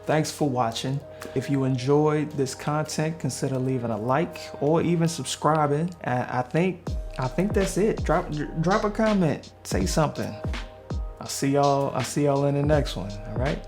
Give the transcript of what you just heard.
Thanks for watching. If you enjoyed this content, consider leaving a like or even subscribing. I think that's it. Drop a comment, say something. I'll see y'all in the next one. All right.